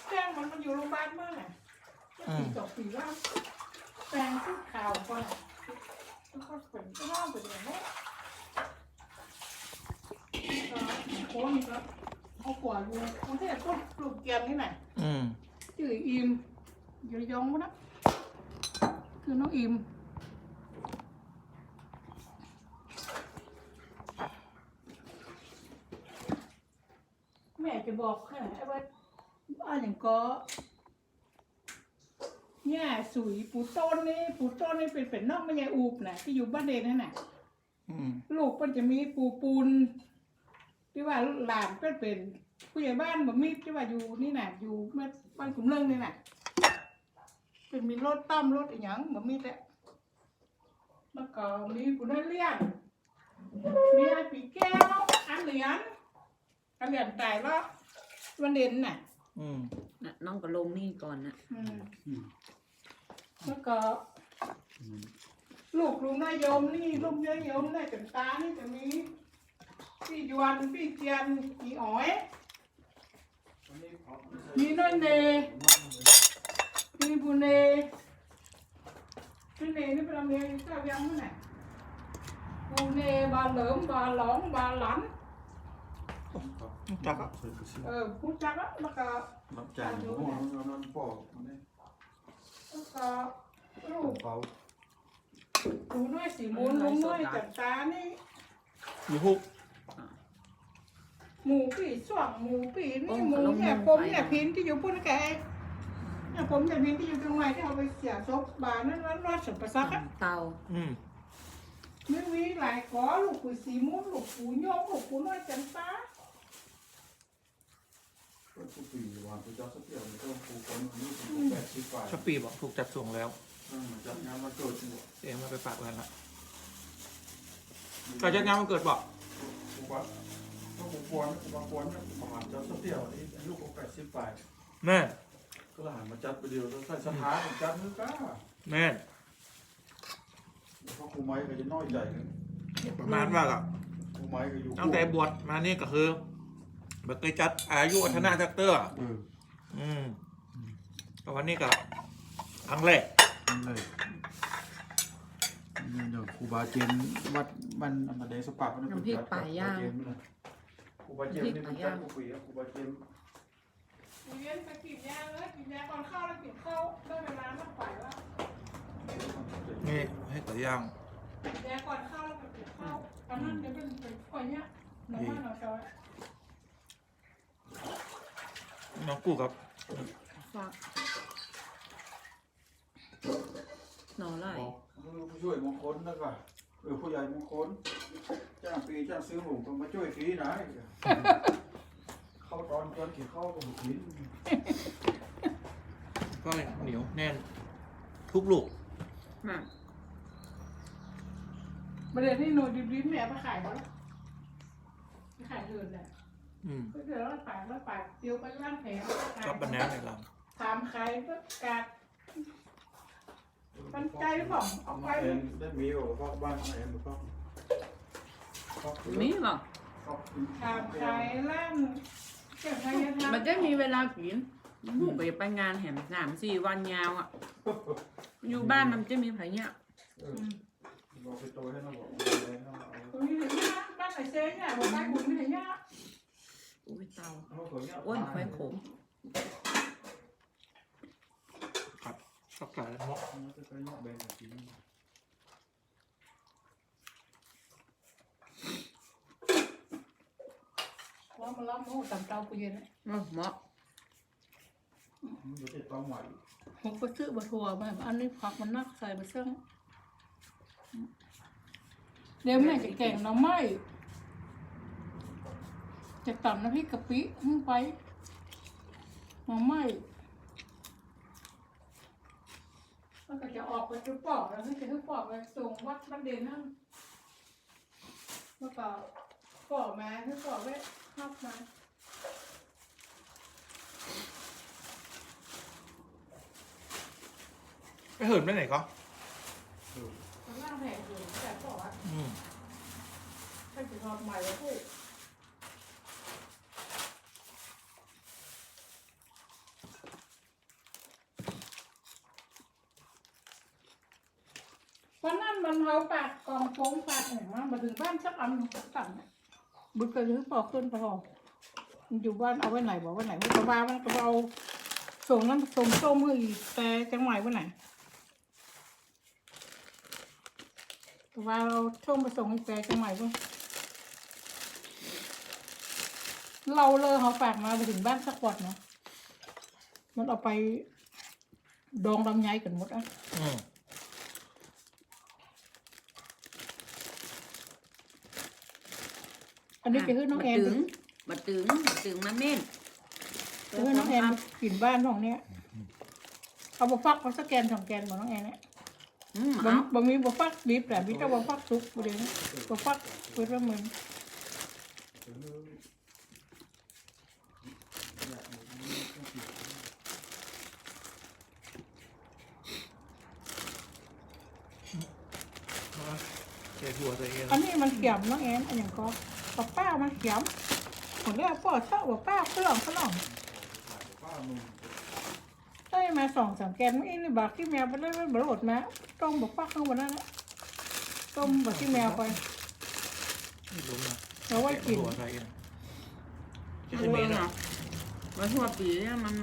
แจ้งมันอยู่โรงพยาบาลเมื่อไหร่4 ปีแล้วแปลงพูดข่าวก่อนแล้วก็เป็นก็เล่าเป็นอย่างนี้โค้นี่ก็เอาขวานอยู่คนที่ต้นปลูกเกียมนี่ไหนชื่ออิมอยู่ระยองนะคือน้องอิมแม่จะบอกแค่ว่าอย่างก็เนี่ยสุยปูต้นนี่เป็นนอกไม่ใช่อูบนะที่อยู่บ้านเดนนั่นน่ะลูกมันจะมีปูนที่ว่าหลานเป็นผู้ใหญ่บ้านแบบมีที่ว่าอยู่นี่น่ะอยู่บ้านกลุ่มเรื่องนี่น่ะเป็นมีรถต้อมรถอย่างแบบมีแต่แล้วก็มีปูนั่นเลี้ยงมีไอ้ปีแก้วอันเหรียญตายแล้ววันเด่นน่ะน้องก็ลงนี่ก่อนนะแล้วก็ลูกนายมนี่ลูกนายมนี่เป็นตานี่จะมีพี่ยวนพี่เจียนพี่อ๋อยมีน้อยเนมีบุเนพี่เนนี่เป็นอะไรเจ้ายังมั้งไหนบุเนบาเหลิมบาหลงบาหลันจักพูดจักแล้วก็รับใจโอ้โหนั่นปอกมันนี่แล้วก็ลูกดูน้อยสีมูลลุงน้อยจับตานี่อยู่ฮุกหมูปีส่วงหมูปีนี่หมูเนี่ยปมเนี่ยพินที่อยู่พุ่นแกเนี่ยผมเนี่ยพินที่อยู่ตรงไหนที่เอาไปเสียศพบานั่นรอดสัมปสักเตาไม่มีหลายก้อลูกปุ๋ยสีมูลลูกปุ๋ยโยงลูกปุ๋ยน้อยจับตาทุกปีวันที่จะสักเดียวมันก็ผูกคนนี้80 ฝ่ายสักปีบอกถูกจัดส่งแล้วจัดงานวันเกิดเองมาไปฝากกันละก็จัดงานวันเกิดบอกผูกว่าก็ผูกควรประมาณจะสักเดียวนี่ลูกก็80 ฝ่ายแม่ก็หลานมาจัดไปเดียวใส่สถานจัดมือก้าแม่เพราะครูไม้ก็จะน้อยใจประมาณว่าก็ครูไม้ก็อยู่ตั้งแต่บวชมานี่ก็คือแบบเคยจัดอายุวัฒนาจักเตอร์แต่วันนี้ก็ครั้งแรกนี่เดี๋ยวครูบาเจนวัดมันมาเดสปามันเป็นจัดป่าย่างครูบาเจนนี่เป็นจัดครูบาเจนเรียนไปกินยาเลยกินยาก่อนเข้าแล้วกินข้าวได้เวลามาไปแล้วนี่ให้ต่อย่างยาก่อนเข้าแล้วกินข้าวอันนั้นเดี๋ยวเป็นคนเนี้ยน้ำมันเราจอยน้องกู้ครับฝากหน่อไร่ผู้ช่วยมงคลนะก่ะผู้ใหญ่มงคลจ้างปีจ้างซื้อหมูก็มาช่วยฟรีนะเข้าตอนขี่เข้าก็หินก็เหนียวแน่นทุกลูกประเดี๋ยวนี้โนดิบๆแม่ไปขายแล้วไปขายเถินเลยก็เดี๋ยวเราปาดเดียวไปร้านแผงก็ปันแนวในเราถามใครก็กาดปันใจหรือเปล่าเอาไปได้มีหรอพ่อบ้านไหนหรือพ่อมีหรอถามใครร้านมันจะมีเวลากินลูกไปงานแหม3-4 วันยาวอ่ะอยู่บ้านมันจะมีไผ่เนี่ยบอกไปโตให้เราบอกมีถึงเนี่ยบ้านไหนเจ๊เนี่ยบอกไปบุญมีถึงเนี่ยอุ้ยเตาอ้วนไฟขมครับสักหลายเนาะว่ามันล้อมโม่ตำเตากูเย็นเหมาะจะต้องใหม่ผมไปซื้อบะถั่วมาอันนี้ผักมันนักใส่บะเส้นเดี๋ยวแม่จะแกงน้ำไม้จะตำน้ำพริกกะปิขึ้นไปน้ำไม้แล้วก็จะออกไปจุดปอกแล้วให้จะให้ปอกไปส่งวัดบ้านเด่นนั่นแล้วก็ปอกมาให้ปอกไว้เข้ามาไปเหินไปไหนก็ข้างล่างแผงอยู่แต่ปอกให้จะทอดใหม่แล้วพูด มันเขาปากกองโป้งปากเนี่ยมันมาถึงบ้านสักอันสั่งบุญไปซื้อพอขึ้นพออยู่บ้านเอาไว้ไหนบอกไว้ไหนไม่ตัวบ้านมันก็เอาส่งน้ำส่งส้มให้อีกแต่จังหวัดไว้ไหนตัวบ้านเราส้มไปส่งให้แต่จังหวัดไว้เราเลยเขาฝากมาไปถึงบ้านสักวันเนาะมันเอาไปดองลำไยกันหมดอ่ะอันนี้ไปให้น้องแอนบัดตึงมาเม่น ไปให้น้องแอนกินบ้านของเนี้ยเอาบะฟักมาสแกน2 แกนของน้องแอนเนี่ยบะมีบะฟักดิบแต่มีแต่บะฟักสุกประเดี๋ยวนี้บะฟักเปิดว่าเหมือนอันนี้มันเขียมน้องแอนอันอย่างก็ป้ามันเขียมผมเรียกพ่อชอบป้าฝรั่งได้มา2-3 แกนไม่นี่บอกที่แมวไปได้ไม่บรดมาต้มบอกฟักข้างบนนั่นแหละต้มบอกที่แมวไปแล้วไว้กิน จะมีเนาะมาทั่วปีเนี่ยมัน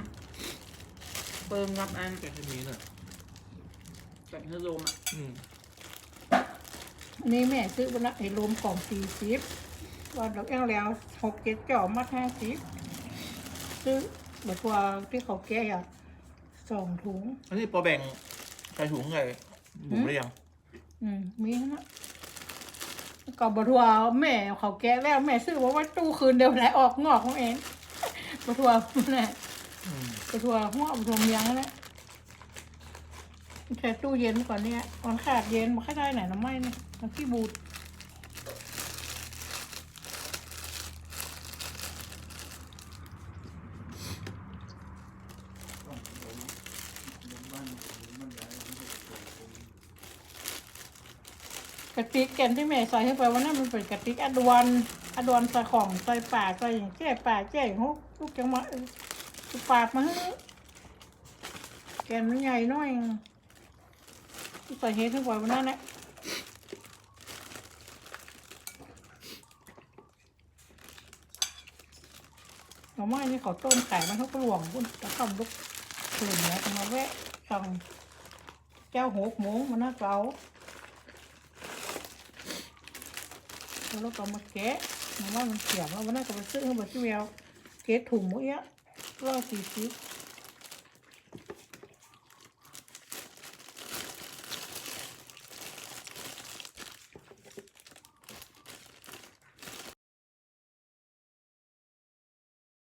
เปิงกับอัน แกจะมีเนอะ แบบเฮโรมอ่ะ นี่แม่ซื้อวันละไอ้รวมของ40วันดอกแก้วแล้ว6-7 จ่อมัด50ซื้อแบบว่าที่เขาแก้อ่ะ2 ถุง อันนี้พอแบ่งใส่ถุงไงบุ๋มได้ยัง มีนะก็บทัวแม่เขาแก้แล้วแม่ซื้อว่าตู้คืนเดียวไหลออกงอกของเองบทัวนี่บทัวหัวบทัวเมียงนั่นแหละแค่ตู้เย็นก่อนเนี่ยมันขาดเย็นมาแค่ได้ไหนน้ำไหม้เนี่ยมันขี้บูดกระติกแกนที่แม่ใส่ให้ไปวันนั้นมันเป็นกระติกอดวนใส่ของใส่ปากใส่อย่างแก้ปากแก้อย่างลูกจังมาปากมาให้แกนมันใหญ่น้อยใส่เฮ็ดให้ไปวันนั้นแหละหน่อไม้นี่เขาต้มไข่มันเขาก็หลวงคุณจะทำลูกคืนเนี่ยมาแวะสั่งเจ้า6 โมงมันน่าเก่าแล้วก็มาแกะมันว่ามันเขียมแล้ววันนั้นก็ไปซื้อมาที่แววแกะถุงหมดเนี้ย140